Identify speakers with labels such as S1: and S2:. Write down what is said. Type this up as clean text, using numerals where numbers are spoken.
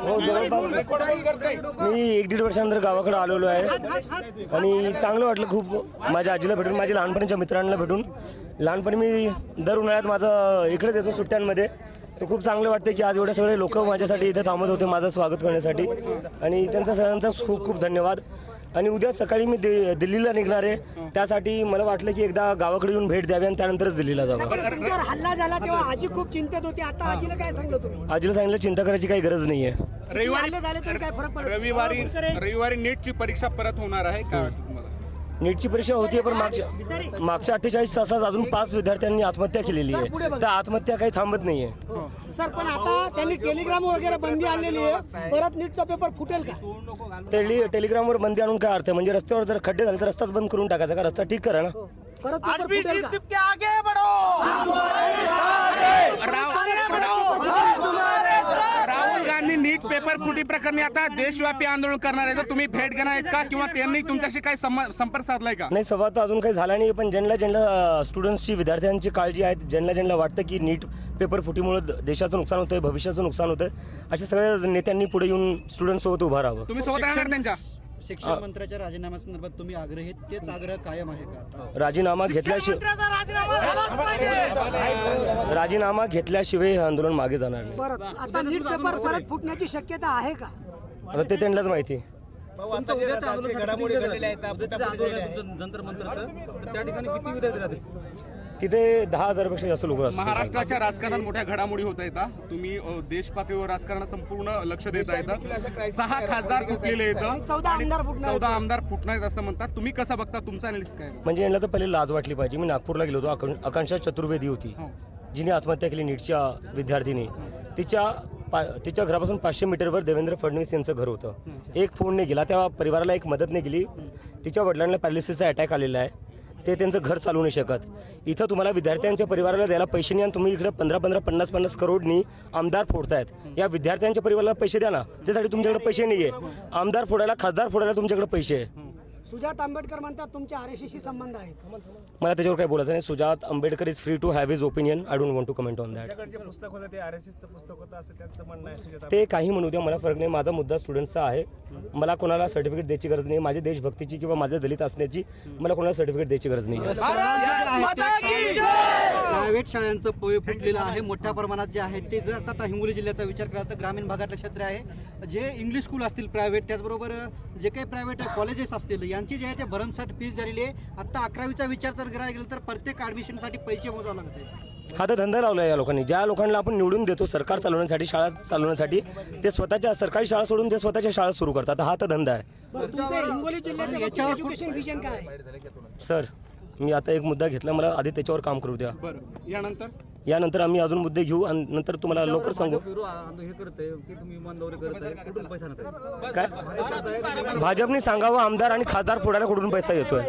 S1: हो, जवळपास मी 1-1.5 वर्षानंतर गावाकडे आलेलो आहे आणि चांगलं वाटलं खूप. माझ्या आजीला भेटून, माझ्या लहानपणीच्या मित्रांना भेटून. लहानपणी मी दर उन्हाळ्यात माझं इकडेच येतो सुट्ट्यांमध्ये. तर खूप चांगलं वाटतं की आज एवढे सगळे लोक माझ्यासाठी इथे थांबत होते माझं स्वागत करण्यासाठी आणि त्यांचा सगळ्यांचा खूप खूप धन्यवाद. आणि उद्या सकाळी मी दिल्लीला निघणार आहे. त्यासाठी मला वाटलं की एकदा गावाकडे येऊन भेट द्यावी आणि त्यानंतरच दिल्लीला जावं.
S2: तुमच्यावर हल्ला झाला तेव्हा आजी खूप चिंतेत होती. आता आजीला काय सांगलं तुम्ही?
S1: आजीला सांगितलं चिंता करायची काही गरज नाही आहे.
S2: हल्ले झाले तरी काय फरक पडत?
S3: रविवारी नीटची परीक्षा परत होणार आहे का?
S1: नीटची परीक्षा होती पण मागच्या 48 तासात अजून 5 विद्यार्थ्यांनी आत्महत्या केलेली आहे. तर आत्महत्या काही थांबत नाहीये.
S2: सर पण आता त्यांनी टेलिग्राम वगैरे बंदी आणलेली आहे. परत नीटचा पेपर फुटेल का?
S1: टेलिग्रामवर बंदी आणून काय अर्थ आहे? म्हणजे रस्त्यावर जर खड्डे झाले तर रस्ताच बंद करून टाकायचा का? रस्ता ठीक करा ना.
S2: परत पेपर फुटेल का?
S3: राहुल गांधी नीट पेपर फुटी प्रकरणी आता देशव्यापी आंदोलन करणार आहे. तर तुम्ही भेट घेणार आहेत का किंवा त्यांनी तुमच्याशी काही संपर्क साधलाय का?
S1: नाही, संवाद तर अजून काही झाला नाही. पण ज्यांना स्टुडंट्सची, विद्यार्थ्यांची काळजी आहे, ज्यांना वाटतं की नीट पेपर फुटीमुळे देशाचं नुकसान होतंय, भविष्याचं नुकसान होतंय, अशा सगळ्या नेत्यांनी पुढे येऊन स्टुडंटसोबत उभं राहावं.
S3: तुम्ही सोबत राहणार त्यांच्या?
S4: शिक्षण मंत्र्याच्या राजीनाम्यासंदर्भात तुम्ही आग्रही, तेच आग्रह कायम आहे का?
S1: राजीनामा घेतल्याशिवाय हे आंदोलन मागे जाणार नाही.
S2: परत आता नीट पेपर परत फुटण्याची शक्यता आहे का?
S1: आता ते त्यांनाच माहिती.
S4: जंतर मंतरचं त्या ठिकाणी किती विद्यार्थी राहतील?
S1: तिथे 10,000पेक्षा जास्त लोक असतात.
S3: महाराष्ट्राच्या राजकारणात मोठ्या घडामोडी होत आहेत. तुम्ही देश पातळीवर राजकारणात संपूर्ण लक्ष देत आहेत. 6 खासदार फुटलेले आहेत, 14 आमदार फुटणार आहेत असं म्हणतात. तुम्ही कसं बघता? तुमचा अनालिसिस काय?
S1: म्हणजे यांना तर पहिले लाज वाटली पाहिजे. मी नागपूरला गेलो होतो. आकांक्षा चतुर्वेदी होती, जिने आत्महत्या केली, नीटच्या विद्यार्थीने. तिच्या घरापासून 500 मीटरवर देवेंद्र फडणवीस यांचं घर होतं. एक फोन नाही गेला, त्या परिवाराला एक मदत नाही गेली. तिच्या वडिलांना पॅरालिसिसचा अटॅक आलेला आहे. ते त्यांचं घर चालू नाही शकत. इथं तुम्हाला विद्यार्थ्यांच्या परिवाराला द्यायला पैसे नाही आणि तुम्ही इकडे 15-15, 50-50 करोडनी आमदार फोडतायत. या विद्यार्थ्यांच्या परिवाराला पैसे द्या ना. त्यासाठी तुमच्याकडे पैसे नाही आहे. आमदार फोडायला, खासदार फोडायला तुमच्याकडे पैसे आहे.
S2: सुजात आंबेडकर म्हणतात तुमच्या RSSशी संबंध आहेत.
S1: मला त्याच्यावर काही बोलायचं नाही. Sujat Ambedkar is free to have his opinion. I don't want to comment on that.
S5: पुस्तक होतं ते RSSचं पुस्तक होतं असं त्यांचं म्हणणं आहे.
S1: ते काही म्हणू द्या, मला फरक नाही. माझा मुद्दा स्टुडंट्सचा आहे. मला कोणाला सर्टिफिकेट द्यायची गरज नाही. माझी देशभक्तीची किंवा माझ्या दलित असण्याची मला कोणाला सर्टिफिकेट द्यायची गरज नाही.
S4: प्रायव्हेट शाळांचं पोय फुटलेलं आहे मोठ्या प्रमाणात. जे आहे ते जर आता हिंगोली जिल्ह्याचा विचार केला तर ग्रामीण भागातलं क्षेत्र आहे. जे इंग्लिश स्कूल असतील प्रायव्हेट, त्याचबरोबर जे काही प्रायव्हेट कॉलेजेस असतील, यांची जे आहे ते भरमसाठ फीस झालेली आहे. आता 11वीचा विचार जर करायला गेलं तर प्रत्येक ॲडमिशनसाठी पैसे मोजावे लागत आहे.
S1: हा तर धंदा लावला या लोकांनी. ज्या लोकांना आपण निवडून देतो सरकार चालवण्यासाठी, शाळा चालवण्यासाठी, ते स्वतःच्या सरकारी शाळा सोडून ते स्वतःच्या शाळा सुरू करतात. हा तर धंदा आहे.
S2: तुमच्या हिंगोली जिल्ह्याच्या एज्युकेशन विजन काय आहे?
S1: सर, मी आता एक मुद्दा घेतला, मला आधी त्याच्यावर काम करू द्या. यानंतर आम्ही अजून मुद्दे घेऊ आणि नंतर तुम्हाला लवकर सांगू. काय भाजपने सांगावं, आमदार आणि खासदार फोडायला कुठून पैसा येतोय?